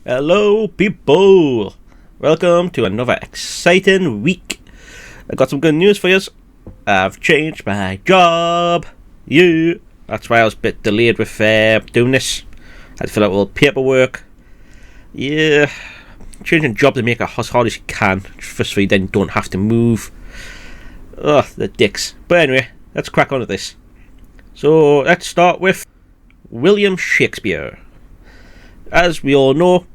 Hello, people! Welcome to another exciting week. I got some good news for you. I've changed my job. Yeah, that's why I was a bit delayed with doing this. I had to fill out all the paperwork. Yeah, changing job to make it as hard as you can, just so you then don't have to move. Ugh, the dicks. But anyway, let's crack on with this. So let's start with William Shakespeare. As we all know,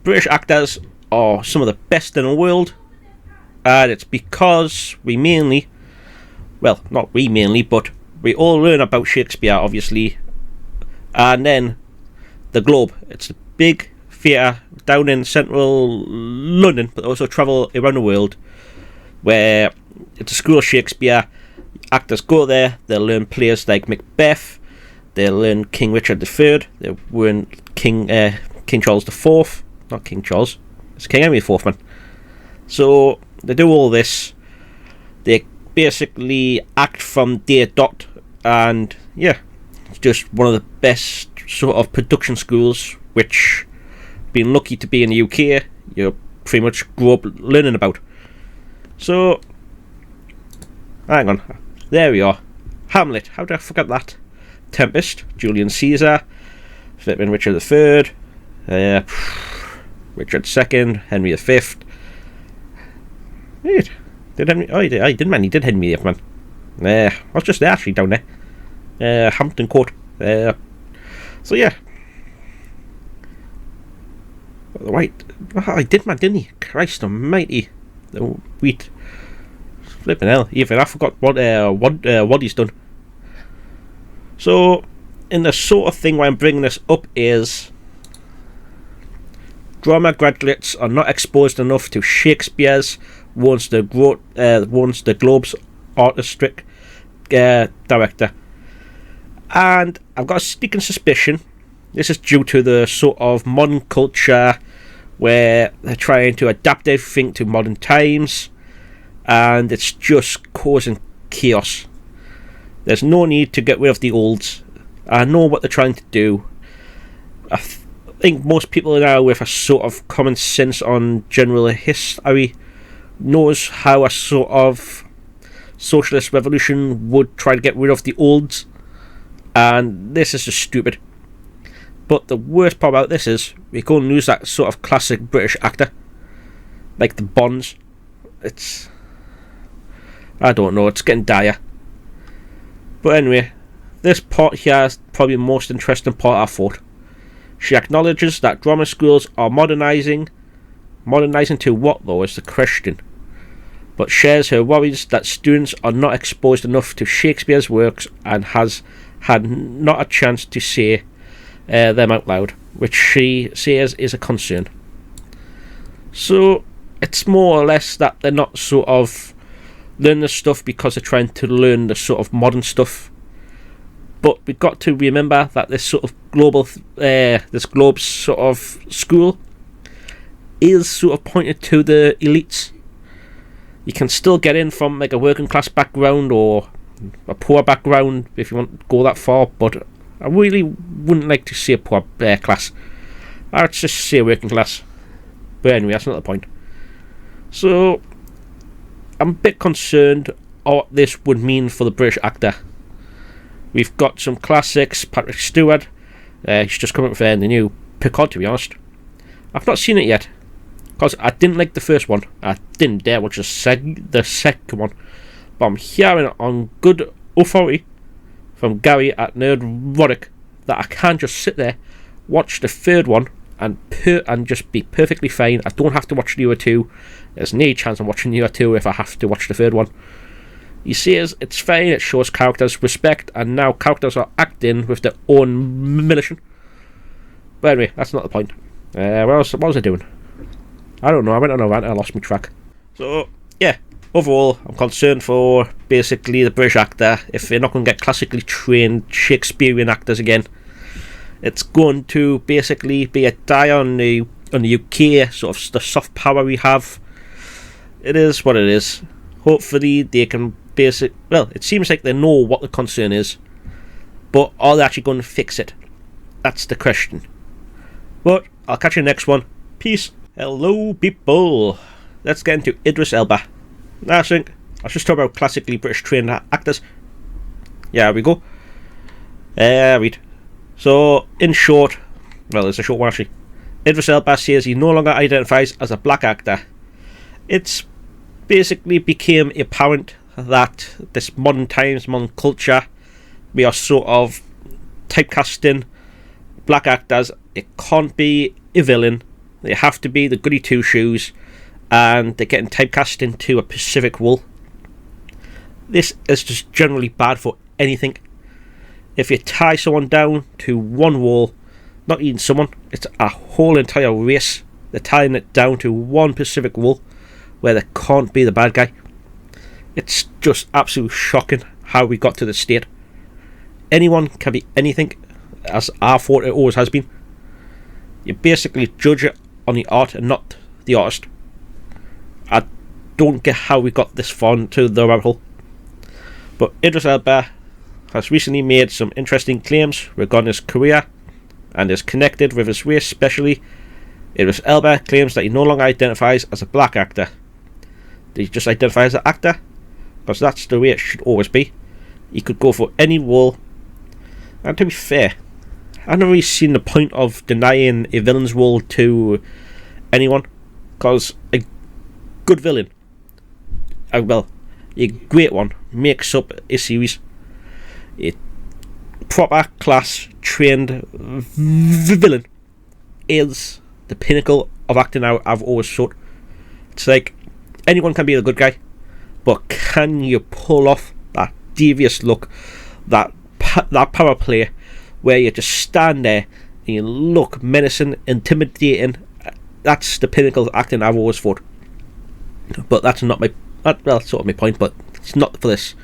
British actors are some of the best in the world, and it's because we mainly, well, not we mainly, but we all learn about Shakespeare, obviously, and then the Globe. It's a big theatre down in central London, but also travel around the world, where it's a school of Shakespeare. Actors go there, they'll learn plays like Macbeth, they'll learn King Richard III, they'll learn King Charles IV, not King Charles, it's King Henry IV, man. So they do all this, they basically act from day dot, and yeah, it's just one of the best sort of production schools, which, being lucky to be in the UK, you pretty much grow up learning about. So, hang on, there we are. Hamlet, how did I forget that? Tempest, Julius Caesar, flipping Richard III, Richard II, Henry V. Wait, did Henry? Oh, he did, man. He did Henry VIII, man. I was just there, actually, down there. Hampton Court. So yeah. Right, oh, he did, man, didn't he? Christ Almighty. Wheat. Flipping hell. Even I forgot what he's done. So, in the sort of thing why I'm bringing this up is drama graduates are not exposed enough to Shakespeare's once the Globe's artistic director. And I've got a sneaking suspicion this is due to the sort of modern culture where they're trying to adapt everything to modern times, and it's just causing chaos. There's no need to get rid of the olds. I know what they're trying to do. I think most people now with a sort of common sense on general history knows how a sort of socialist revolution would try to get rid of the olds, and this is just stupid. But the worst part about this is we're going to lose that sort of classic British actor, like the Bonds. It's, I don't know, it's getting dire. But anyway, this part here is probably the most interesting part I thought. She acknowledges that drama schools are modernising. Modernising to what, though, is the question. But shares her worries that students are not exposed enough to Shakespeare's works and has had not a chance to say them out loud, which she says is a concern. So it's more or less that they're not sort of learning the stuff because they're trying to learn the sort of modern stuff. But we've got to remember that this sort of this Globe's sort of school is sort of pointed to the elites. You can still get in from like a working class background or a poor background if you want to go that far, but I really wouldn't like to see a poor class. I'd just say working class. But anyway, that's not the point. So I'm a bit concerned what this would mean for the British actor. We've got some classics. Patrick Stewart, he's just come up with the new Picard, to be honest. I've not seen it yet, because I didn't like the first one. I didn't dare watch the second one. But I'm hearing on good authority from Gary at Nerdom that I can't just sit there, watch the third one, and just be perfectly fine. I don't have to watch the other two. There's no chance I'm watching the other two if I have to watch the third one. He says it's fine, it shows characters respect, and now characters are acting with their own mission. But anyway, that's not the point. What was I doing? I don't know, I went on a rant and I lost my track. So, yeah, overall, I'm concerned for basically the British actor. If they're not going to get classically trained Shakespearean actors again, it's going to basically be a die on the UK, sort of the soft power we have. It is what it is. Hopefully they can well, it seems like they know what the concern is, but are they actually going to fix it? That's the question. But I'll catch you next one. Peace. Hello, people. Let's get into Idris Elba. Now, I think I'll just talk about classically British trained actors. Yeah, we go. Read. So, in short, well, it's a short one actually. Idris Elba says he no longer identifies as a black actor. It's basically became apparent that this modern times, modern culture, we are sort of typecasting black actors. It can't be a villain. They have to be the goody two shoes, and they're getting typecast into a specific role. This is just generally bad for anything. If you tie someone down to one role, not even someone, it's a whole entire race. They're tying it down to one specific role where they can't be the bad guy. It's just absolutely shocking how we got to this state. Anyone can be anything, as I thought it always has been. You basically judge it on the art and not the artist. I don't get how we got this far into the rabbit hole. But Idris Elba has recently made some interesting claims regarding his career and is connected with his race especially. Idris Elba claims that he no longer identifies as a black actor. Did he just identify as an actor? Because that's the way it should always be. He could go for any role. And to be fair, I've never really seen the point of denying a villain's role to anyone. Because a good villain, well, a great one, makes up a series. A proper class trained villain is the pinnacle of acting. I've always thought it's like anyone can be a good guy, but can you pull off that devious look, that power play where you just stand there and you look menacing, intimidating? That's the pinnacle of acting, I've always thought. But that's not my, well, sort of my point, but it's not for this.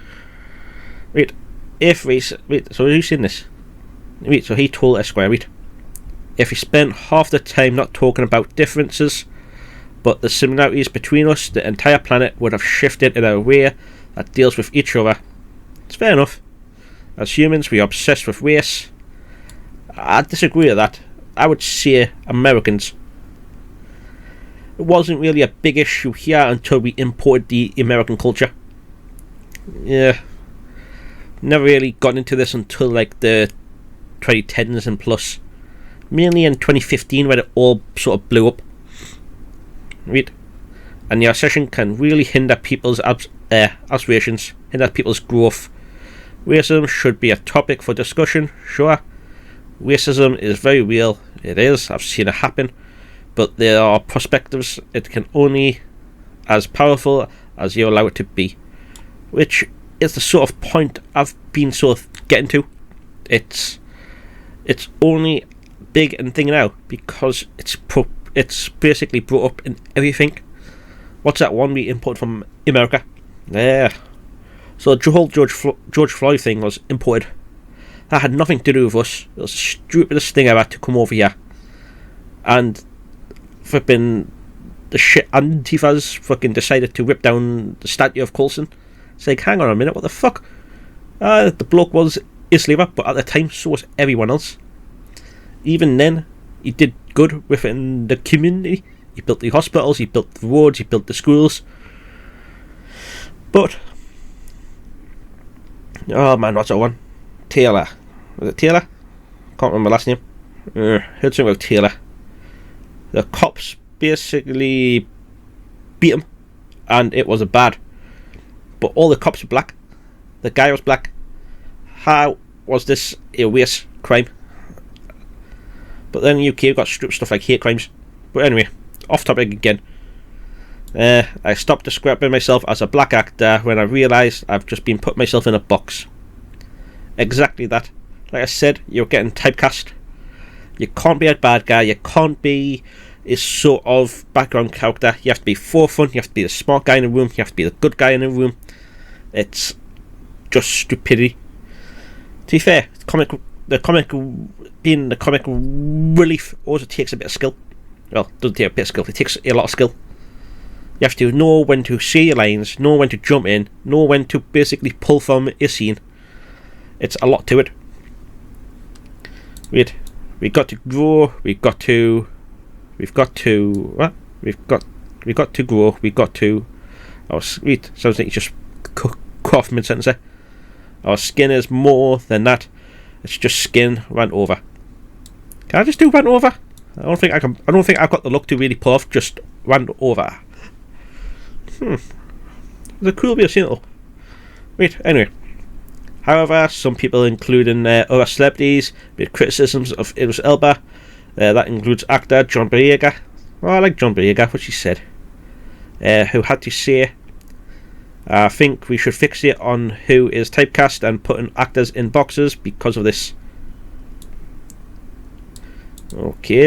Wait, so who's seen this? Wait, so he told Esquire, wait, if he spent half the time not talking about differences, but the similarities between us, the entire planet would have shifted in a way that deals with each other. It's fair enough. As humans, we are obsessed with race. I disagree with that. I would say Americans. It wasn't really a big issue here until we imported the American culture. Yeah. Never really got into this until like the 2010s and plus. Mainly in 2015 when it all sort of blew up. Right. And the obsession can really hinder people's aspirations, hinder people's growth. Racism should be a topic for discussion, sure. Racism is very real, it is, I've seen it happen. But there are perspectives, it can only as powerful as you allow it to be. Which is the sort of point I've been sort of getting to. It's only big and thing now because it's basically brought up in everything. What's that one we imported from America? Yeah. So the whole George Floyd thing was imported. That had nothing to do with us. It was the stupidest thing ever to come over here. And flipping the shit Antifas fucking decided to rip down the statue of Coulson. It's like, hang on a minute, what the fuck? The bloke was a slaver, but at the time so was everyone else. Even then, he did good within the community. He built the hospitals, he built the roads, he built the schools. But, oh man, what's that one? Taylor. Was it Taylor? Can't remember the last name. Heard something about Taylor. The cops basically beat him, and it was bad. But all the cops were black. The guy was black. How was this a race crime? But then in the UK we've got stuff like hate crimes. But anyway, off topic again. I stopped describing myself as a black actor when I realised I've just been put myself in a box. Exactly that. Like I said, you're getting typecast. You can't be a bad guy, you can't be a sort of background character. You have to be forefront, you have to be the smart guy in the room, you have to be the good guy in the room. It's just stupidity. To be fair, being the comic relief also takes a bit of skill. Well, it doesn't take a bit of skill, it takes a lot of skill. You have to know when to say your lines, know when to jump in, know when to basically pull from a scene. It's a lot to it. We got to grow, we got to We've got to what? We've got to grow. We've got to. Oh, sweet. Sounds like you just cough mid-sentence there. Our skin is more than that. It's just skin ran over. Can I just do ran over? I don't think I can. I don't think I've got the look to really pull off just ran over. It's a cool bit of scene though. Wait, anyway. However, some people, including other celebrities, made criticisms of Idris Elba. That includes actor John Boyega. Well, I like John Boyega, what she said. Who had to say, I think we should fixate on who is typecast and putting actors in boxes because of this. Okay,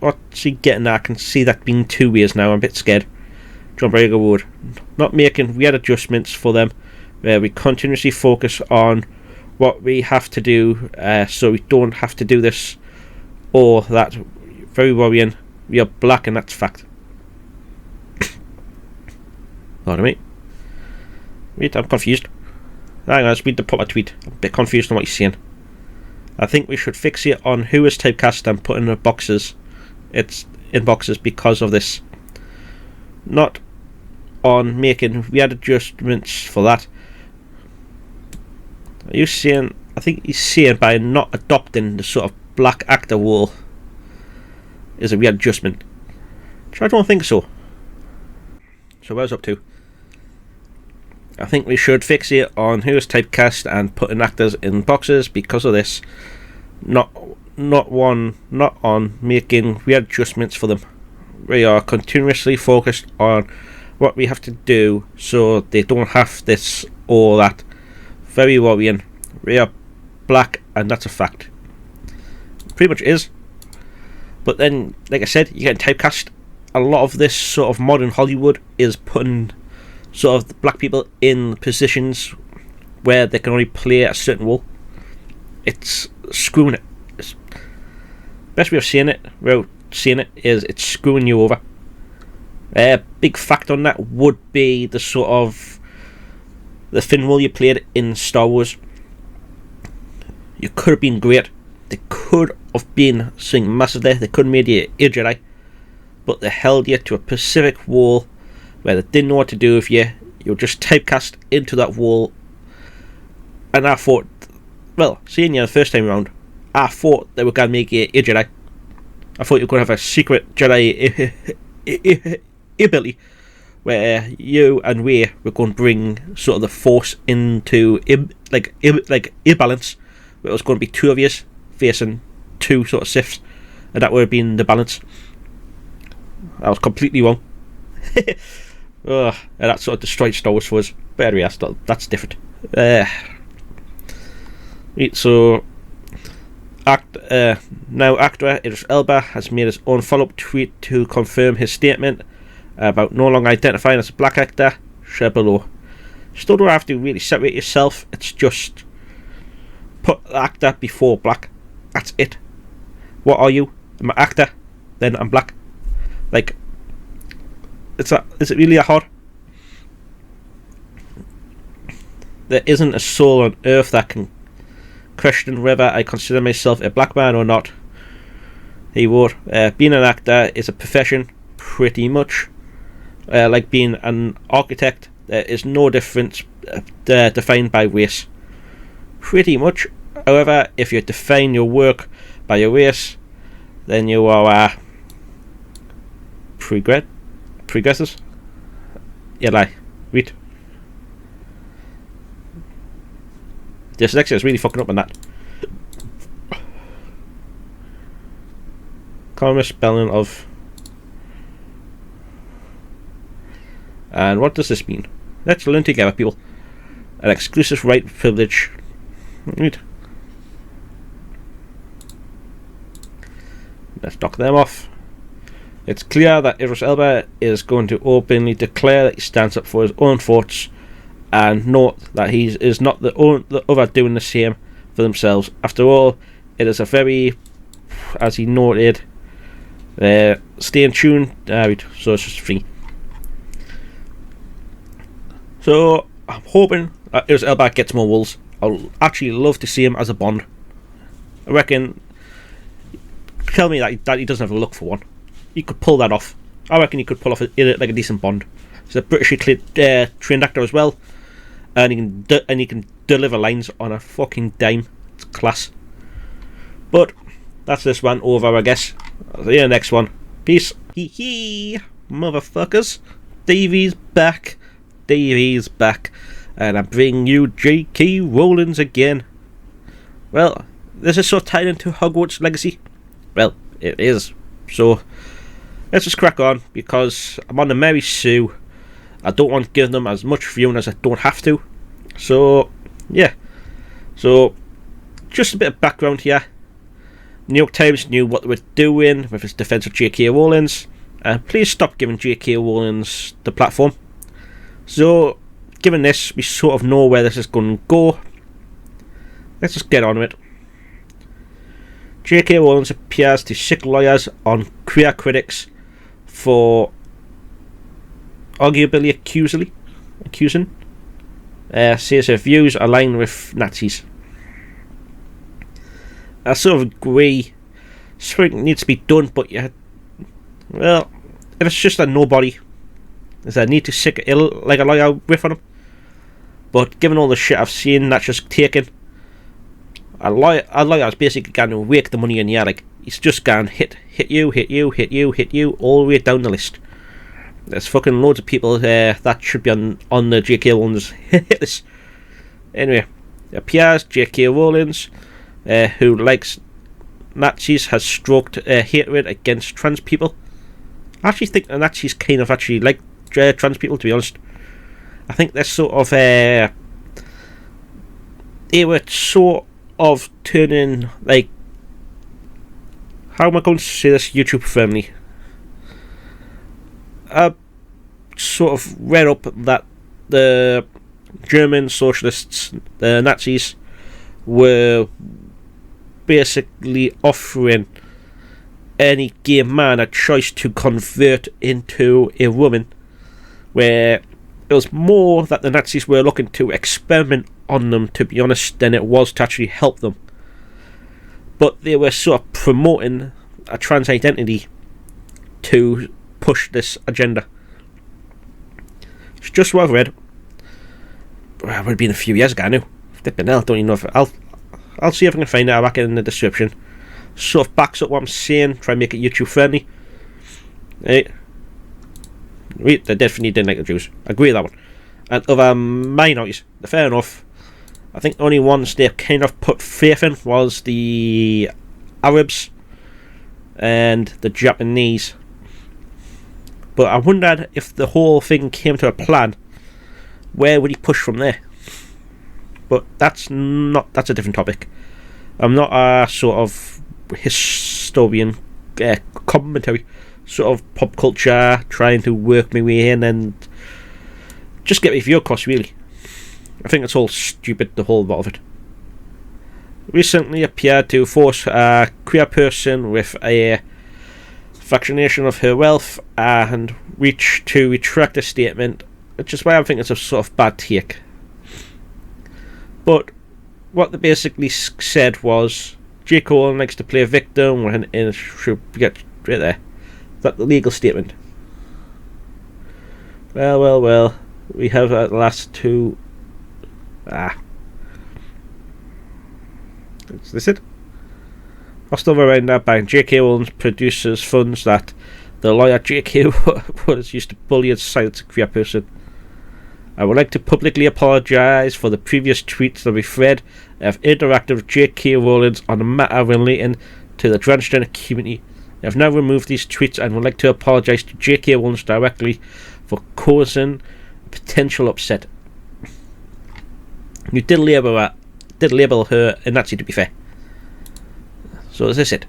what's he getting at? I can see that being 2 ways now. I'm a bit scared. John Boyega would not making weird adjustments for them, where we continuously focus on what we have to do, so we don't have to do this or that. Very worrying. We are black, and that's fact. Pardon me. Wait, I'm confused. Hang on, let's read the proper tweet. I'm a bit confused on what he's saying. I think we should fixate on who is typecast and put in the boxes. It's in boxes because of this. Not on making weird adjustments for that. Are you saying? I think he's saying by not adopting the sort of black actor role is a weird adjustment. So I don't think so. So where's up to? I think we should fixate on who is typecast and putting actors in boxes because of this. Not on making weird adjustments for them. We are continuously focused on what we have to do so they don't have this or that. Very worrying. We are black, and that's a fact. Pretty much is. But then, like I said, you get typecast. A lot of this sort of modern Hollywood is putting sort of black people in positions where they can only play a certain role. It's screwing it. Best way of saying it is it's screwing you over. Big fact on that would be the sort of the thin role you played in Star Wars. You could have been great. They could have been something massive there. They could have made you a Jedi, but they held you to a specific role where they didn't know what to do with you. You were just typecast into that role. And I thought, well, seeing you the first time around, I thought they were going to make you a Jedi. I thought you were going to have a secret Jedi ability where you and Rey were going to bring sort of the Force into imbalance, where it was going to be two of you facing two sort of Siths, and that would have been the balance. I was completely wrong. And that sort of destroyed Star Wars for us. But anyway, that's different. Right, so now actor Idris Elba has made his own follow-up tweet to confirm his statement about no longer identifying as a black actor. Share below. Still don't have to really separate yourself. It's just put the actor before black. That's it. What are you? I'm an actor, then I'm black. Like, is it really that hard? There isn't a soul on earth that can question whether I consider myself a black man or not. He wrote, being an actor is a profession, pretty much. Like being an architect, there is no difference defined by race. Pretty much. However, if you define your work by your race, then you are progressive. Yeah, lie. Read. Dyslexia is really fucking up on that. Common spelling of. And what does this mean? Let's learn together, people. An exclusive right privilege. Read. Let's knock them off. It's clear that Idris Elba is going to openly declare that he stands up for his own thoughts, and note that he is not the other doing the same for themselves. After all, it is a very, as he noted, stay in tune. So it's just free. So I'm hoping that Idris Elba gets more roles. I'll actually love to see him as a Bond. I reckon. Tell me that he doesn't have a look for one. he could pull that off. I reckon he could pull off like a decent Bond. He's a Britishly trained actor as well, and he can deliver lines on a fucking dime. It's class. But that's this one over, I guess. I'll see you in the next one. Peace. Hee hee, motherfuckers. Davey's back. Davey's back. And I'm bringing you J.K. Rowling's again. Well, this is so tied into Hogwarts Legacy. Well, it is. So, let's just crack on, because I'm on the Mary Sue. I don't want to give them as much viewing as I don't have to. So, yeah. So, just a bit of background here. New York Times knew what they were doing with its defence of J.K. Rowling's. Please stop giving J.K. Rowling's the platform. So, given this, we sort of know where this is going to go. Let's just get on with it. J.K. Rowling appears to sick lawyers on queer critics for arguably accusing says her views align with Nazis. I sort of agree. Something needs to be done, but well, if it's just a nobody, is there a need to sick a lawyer riff on him? But given all the shit I've seen that's just taken, a lawyer is basically going to rake the money in the attic. He's just going hit you all the way down the list. There's fucking loads of people that should be on the J.K. Rowling's hit list. Anyway, it appears J.K. Rowling's, who likes Nazis, has stroked hatred against trans people. I actually think the Nazis kind of actually like trans people, to be honest. I think they're sort of they were sort of turning, like, how am I going to say this YouTube friendly? I sort of read up that the German socialists, the Nazis, were basically offering any gay man a choice to convert into a woman, where it was more that the Nazis were looking to experiment on them, to be honest, than it was to actually help them. But they were sort of promoting a trans identity to push this agenda. It's just what I've read. Well, it would have been a few years ago now. Flipping hell, don't even know if I'll see if I can find it back in the description. Sort of backs up what I'm saying, try and make it YouTube friendly. Right. They definitely didn't like the Jews. I agree with that one. And other minorities, fair enough. I think the only ones they kind of put faith in was the Arabs and the Japanese. But I wondered, if the whole thing came to a plan, where would he push from there? But that's a different topic. I'm not a sort of historian commentary, sort of pop culture, trying to work my way in and just get my view across, really. I think it's all stupid, the whole lot of it. Recently appeared to force a queer person with a fractionation of her wealth and reach to retract a statement, which is why I think it's a sort of bad take. But what they basically said was, J. Cole likes to play a victim, and it should get right there. That's the legal statement. Well. We have the last two. Is this it? Hostile Miranda buying J.K. Rowling produces funds that the lawyer J.K. was used to bully and silence a queer person. I would like to publicly apologise for the previous tweets that we've read. I have interacted with J.K. Rowling on a matter relating to the transgender community. I have now removed these tweets and would like to apologise to J.K. Rowling directly for causing potential upset. You did label her a Nazi, to be fair. So is this it?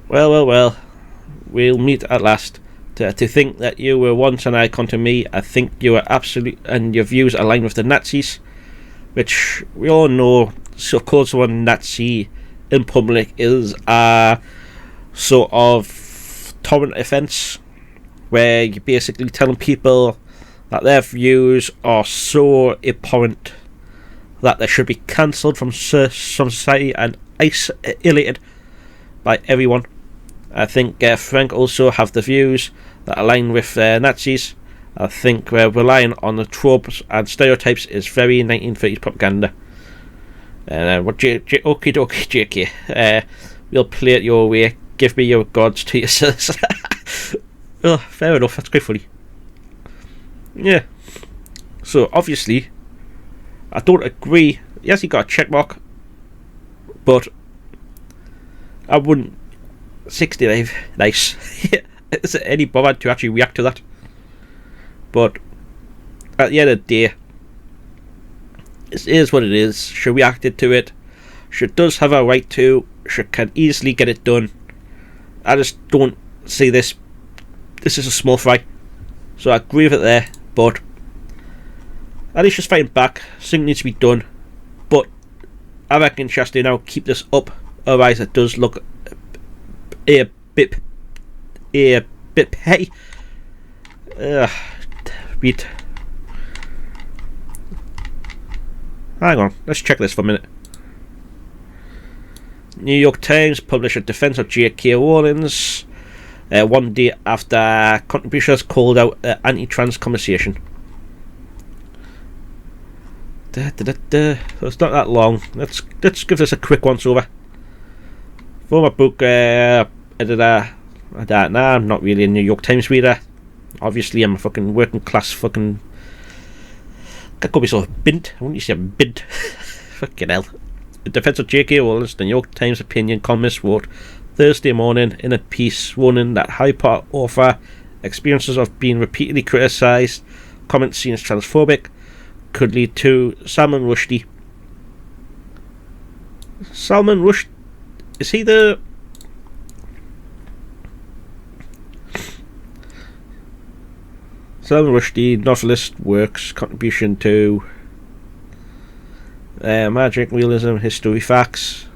Well. We'll meet at last. To think that you were once an icon to me, I think you are absolute, and your views align with the Nazis, which we all know. So, of course, one Nazi in public is a sort of torrent offence, where you're basically telling people that their views are so abhorrent that they should be cancelled from society and isolated by everyone. I think Frank also have the views that align with Nazis. I think relying on the tropes and stereotypes is very 1930s propaganda. Okie dokie, JK. We'll play it your way. Give me your gods to yourselves. Oh, fair enough, that's quite funny. Yeah. So, obviously, I don't agree. Yes, he got a check mark, but I wouldn't. 69, nice. Is it any bother to actually react to that? But at the end of the day, it is what it is. She reacted to it. She does have a right to. She can easily get it done. I just don't see this. This is a small fry. So I agree with it there, but at least she's fighting back. Something needs to be done. But I reckon she has to now keep this up. Otherwise, it does look a bit petty. Wait. Hang on, let's check this for a minute. New York Times published a defense of J.K. Rowling's one day after contributions called out anti-trans conversation. It's not that long. Let's give this a quick once over. Former book editor. I'm not really a New York Times reader. Obviously, I'm a fucking working class fucking. I could be sort of bint. I wouldn't say I'm bint. Fucking hell. The defense of J.K. Rowling, the New York Times opinion columnist, wrote Thursday morning in a piece warning that Harry Potter author experiences of being repeatedly criticised, comments seen as transphobic, could lead to Salman Rushdie. Salman Rushdie. Is he the. Salman Rushdie, novelist, works, contribution to magic, realism, history, facts.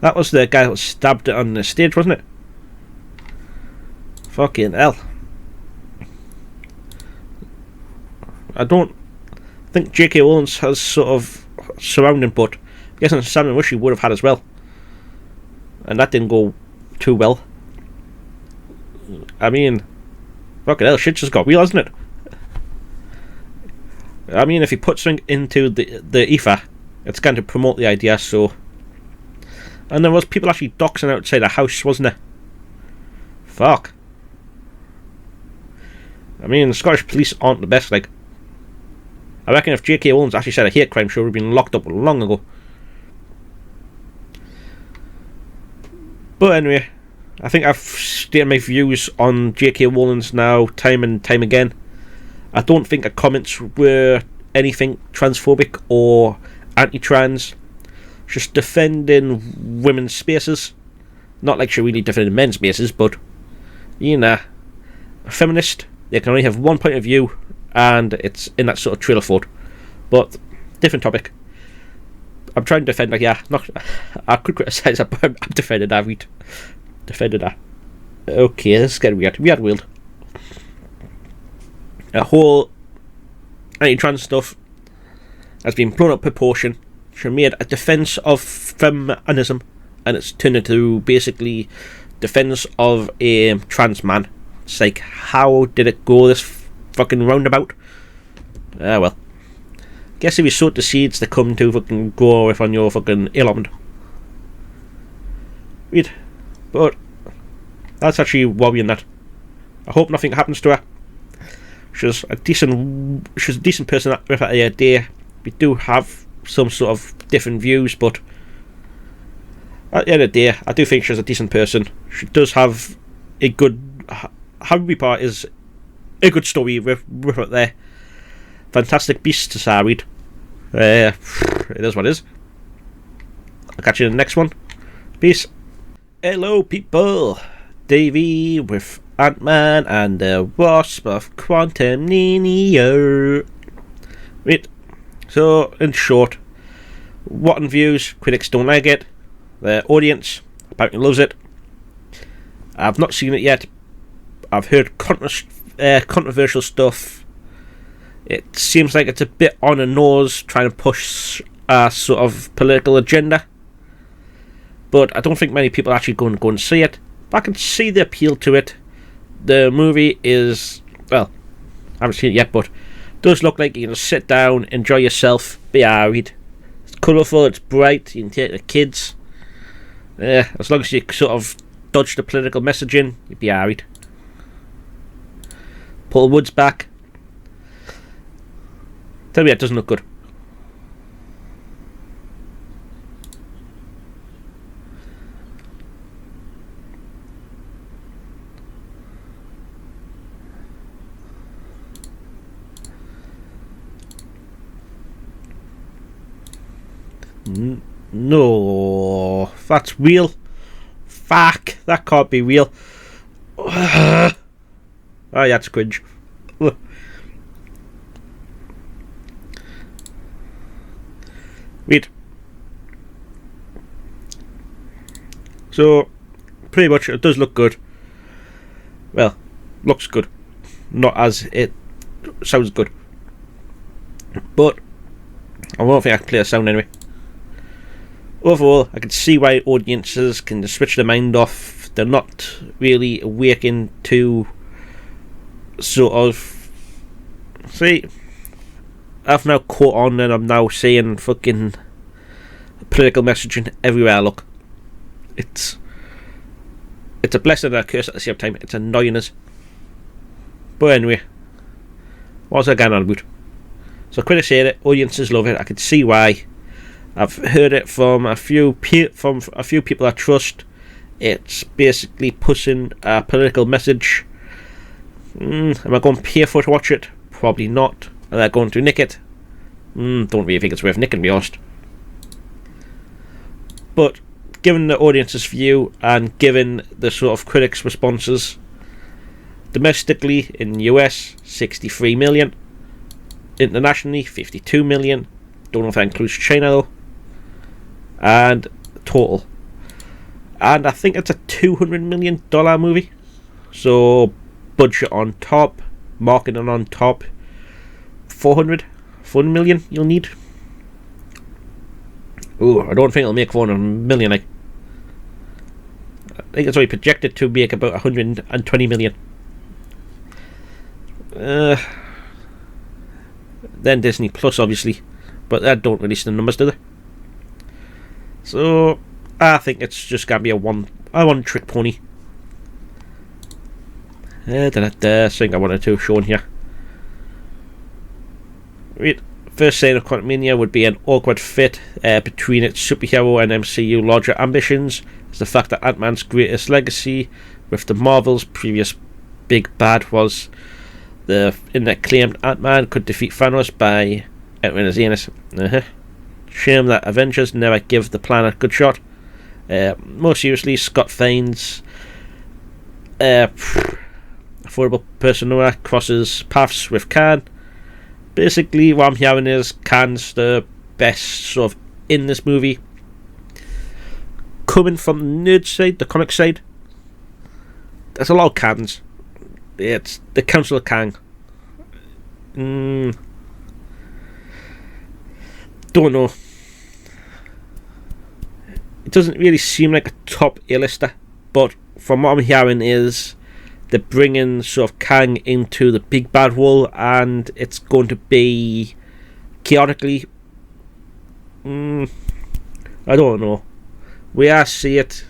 That was the guy that stabbed it on the stage, wasn't it? Fucking hell. I don't think J.K. Rowling has sort of surrounding, but I'm guessing Salman Rushdie would have had as well. And that didn't go too well. I mean, fucking hell, shit just got real, hasn't it? I mean, if he puts something into the ether, it's going to promote the idea, so. And there was people actually doxing outside a house, wasn't there? Fuck. I mean, the Scottish police aren't the best, like. I reckon if J.K. Rowling actually said a hate crime, she would have been locked up long ago. But anyway, I think I've stated my views on J.K. Rowling's now time and time again. I don't think her comments were anything transphobic or anti-trans. Just defending women's spaces. Not like she really defended men's spaces, but, you know, a feminist, they can only have one point of view, and it's in that sort of trailer thought. But, different topic. I'm trying to defend her, yeah. I could criticise her, but I'm defending her, defended her. Okay, this is getting weird. Weird world. A whole anti-trans stuff has been blown up proportion. She made a defence of feminism, and it's turned into basically defence of a trans man. It's like, how did it go this fucking roundabout? Well. Guess if you sowed the seeds, they come to fucking grow if on your fucking allotment. Weird. But that's actually worrying that. I hope nothing happens to her. She's a decent person with her day. We do have some sort of different views, but at the end of the day, I do think she's a decent person. She does have a good. Harry Potter is a good story with it there. Fantastic Beasts to read. It is what it is. I'll catch you in the next one. Peace. Hello, people. Davey with Ant-Man and the Wasp of Quantumania. Right. So, in short, rotten views, critics don't like it. The audience apparently loves it. I've not seen it yet. I've heard controversial stuff. It seems like it's a bit on the nose, trying to push a sort of political agenda. But I don't think many people are actually going to go and see it. But I can see the appeal to it. The movie is, well, I haven't seen it yet, but it does look like you can sit down, enjoy yourself, be alright. It's colourful, it's bright, you can take the kids. As long as you sort of dodge the political messaging, you'll be alright. Paul Wood's back. Tell me it doesn't look good. No, that's real. Fuck, that can't be real. Oh, that's cringe. Wait. So, pretty much, it does look good. Well, looks good. Not as it sounds good. But, I don't think I can play a sound anyway. Overall, I can see why audiences can switch their mind off. They're not really awakened to sort of... See, I've now caught on and I'm now seeing fucking political messaging everywhere I look. It's a blessing and a curse at the same time. It's annoying us. But anyway, what was I going on about? So critics hate it, audiences love it. I can see why. I've heard it from a few people I trust. It's basically pushing a political message. Am I going to pay for to watch it? Probably not. Am I going to nick it? Don't really think it's worth nicking, to be honest. But given the audience's view and given the sort of critics' responses, domestically in the US, 63 million. Internationally, 52 million. Don't know if that includes China though. And total. And I think it's a $200 million movie. So, budget on top, marketing on top. 400 million you'll need. Ooh, I don't think it'll make 400 million. I think it's only projected to make about 120 million. Then Disney Plus, obviously, but they don't release the numbers, do they? So I think it's just gonna be a one trick pony. Thing I wanted to show in here. Right, first sign of Quantumania would be an awkward fit between its superhero and MCU larger ambitions. Is the fact that Ant-Man's greatest legacy with the Marvels' previous big bad was the claimed Ant-Man could defeat Thanos by entering his anus. Shame that Avengers never give the plan a good shot. More seriously, Scott finds affordable persona crosses paths with Khan. Basically, what I'm hearing is Khan's the best sort of in this movie. Coming from the nerd side, the comic side, there's a lot of Khans. It's the Council of Kang. Don't know. It doesn't really seem like a top A-lister, but from what I'm hearing is they're bringing sort of Kang into the big bad role, and it's going to be chaotically. I don't know. We I see it.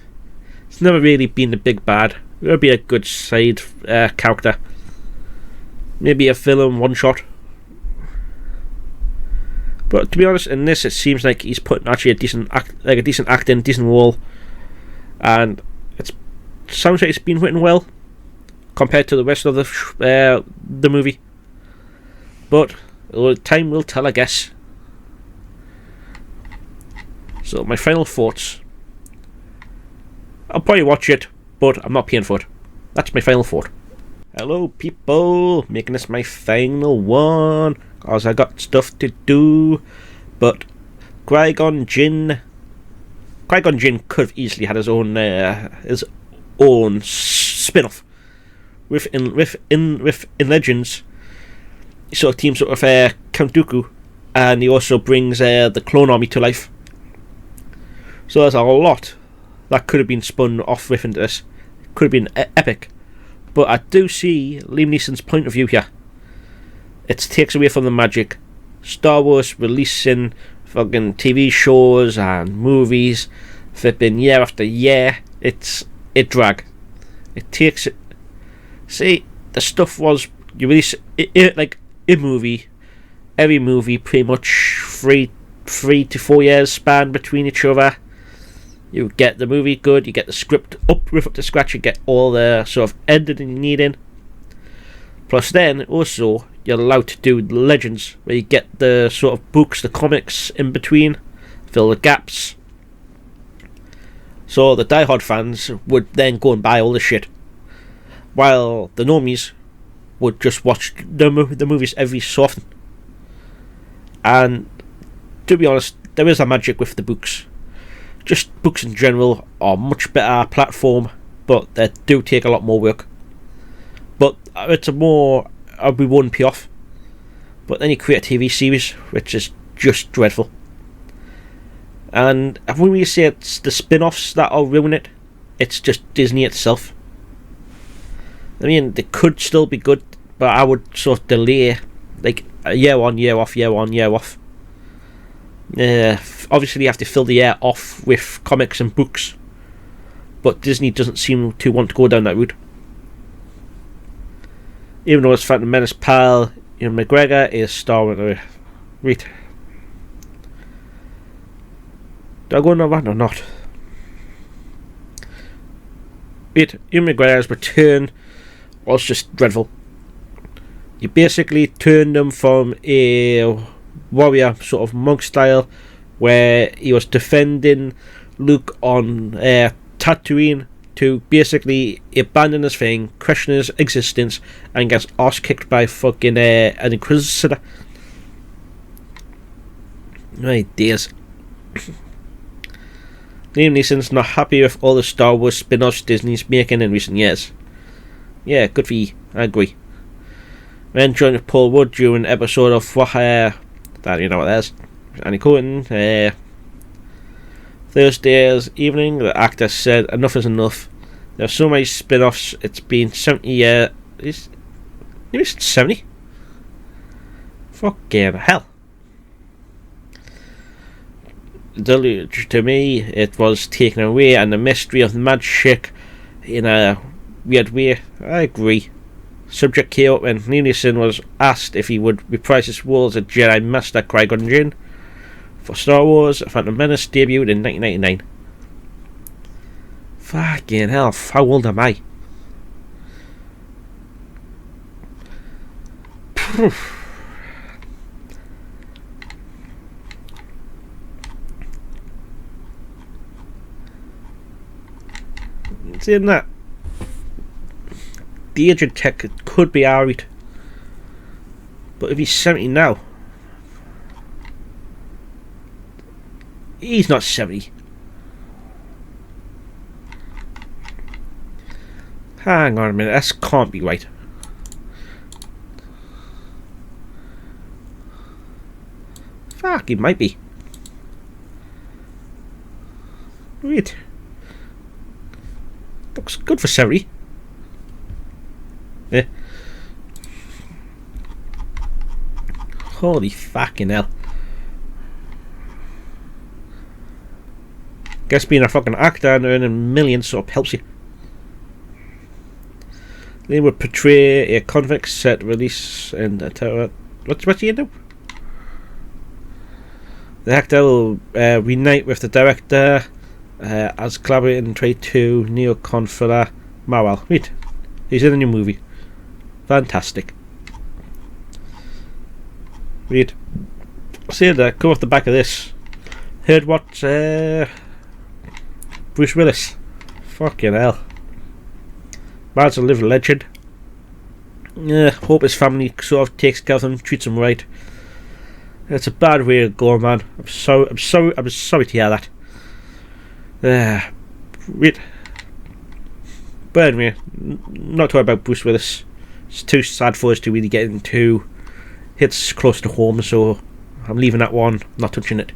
It's never really been the big bad. It'll be a good side character. Maybe a villain one shot. But to be honest, in this it seems like he's putting actually a decent acting, decent role, and it sounds like it's been written well compared to the rest of the movie. But time will tell, I guess. So my final thoughts. I'll probably watch it, but I'm not paying for it. That's my final thought. Hello people, making this my final one, cause I got stuff to do. But Qui-Gon Jinn could have easily had his own spin-off. With Legends, he sort of teams up with Count Dooku, and he also brings the clone army to life. So there's a lot that could have been spun off with into this. Could have been epic. But I do see Liam Neeson's point of view here. It takes away from the magic. Star Wars releasing fucking TV shows and movies, flipping year after year. It drag. It takes it. See, the stuff was you release it like a movie. Every movie pretty much 3 to 4 years span between each other. You get the movie good, you get the script up to scratch, you get all the sort of editing you need in. Plus then, also, you're allowed to do legends, where you get the sort of books, the comics in between, fill the gaps. So the diehard fans would then go and buy all the shit, while the normies would just watch the movies every so often. And to be honest, there is a magic with the books. Just books in general are much better platform, but they do take a lot more work. But it's a more rewarding payoff. But then you create a TV series, which is just dreadful. And when we say it's the spin-offs that are ruining it, it's just Disney itself. I mean, they could still be good, but I would sort of delay, like a year on, year off, year on, year off. Obviously you have to fill the year off with comics and books, but Disney doesn't seem to want to go down that route. Even though it's Phantom Menace pal, Ian McGregor is starring. Wait, do I go on that or not? Wait, Ian McGregor's return was just dreadful. You basically turned him from a warrior sort of monk style, where he was defending Luke on Tatooine, to basically abandon his thing, question his existence, and gets arse kicked by fucking an Inquisitor. My days. Liam Neeson's not happy with all the Star Wars spin-offs Disney's making in recent years. Yeah, good for you, I agree. Then joined with Paul Rudd during an episode of that you know what that is. Annie Cohen. Thursday's evening, the actor said enough is enough. There are so many spin-offs. It's been 70 years. Maybe 70? Fucking hell. To me, it was taken away, and the mystery of the magic in a weird way. I agree. Subject came up when Liam Neeson was asked if he would reprise his role as a Jedi Master Qui-Gon Jinn for Star Wars. Phantom Menace debuted in 1999. Fucking hell, how old am I? Saying that, the age of tech could be alright, but if he's 70 now, he's not 70. Hang on a minute, this can't be right. Fuck, it might be. Wait. Looks good for 70. Yeah. Holy fucking hell. Guess being a fucking actor and earning millions sort of helps you. They would portray a convict set release in the tower. What's he do? The actor will reunite with the director as collaborating trade to neocon thriller Marwell. Wait, he's in a new movie. Fantastic. Read. See that, come off the back of this. Heard what Bruce Willis. Fucking hell. Man's a living legend. Yeah, hope his family sort of takes care of him, treats him right. It's a bad way to go, man. I'm sorry to hear that. Read. But anyway, not talking about Bruce Willis. It's too sad for us to really get into hits close to home, so I'm leaving that one, not touching it.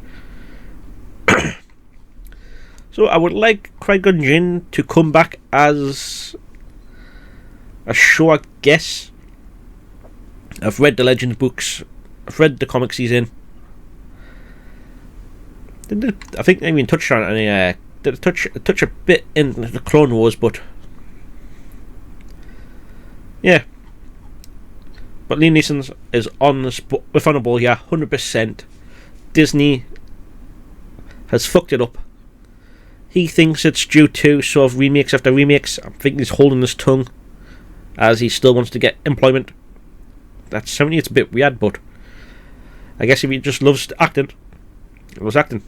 So I would like Qui-Gon Jinn to come back as a show, I guess. I've read the Legends books, I've read the comics he's in. I think they even touched on it, did touch a bit in the Clone Wars, but yeah. But Liam Neeson is on the ball, yeah, 100%. Disney has fucked it up. He thinks it's due to sort of remakes after remakes. I think he's holding his tongue, as he still wants to get employment. That's something. It's a bit weird, but I guess if he just loves acting, it was acting.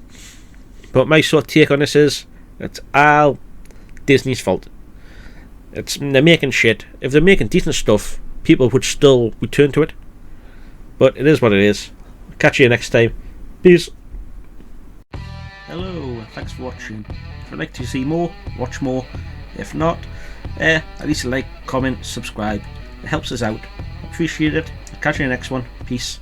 But my sort of take on this is, it's all Disney's fault. They're making shit. If they're making decent stuff, people would still return to it. But it is what it is. Catch you next time. Peace. Hello, thanks for watching. If you'd like to see more, watch more. If not, at least like, comment, subscribe. It helps us out. Appreciate it. Catch you in the next one. Peace.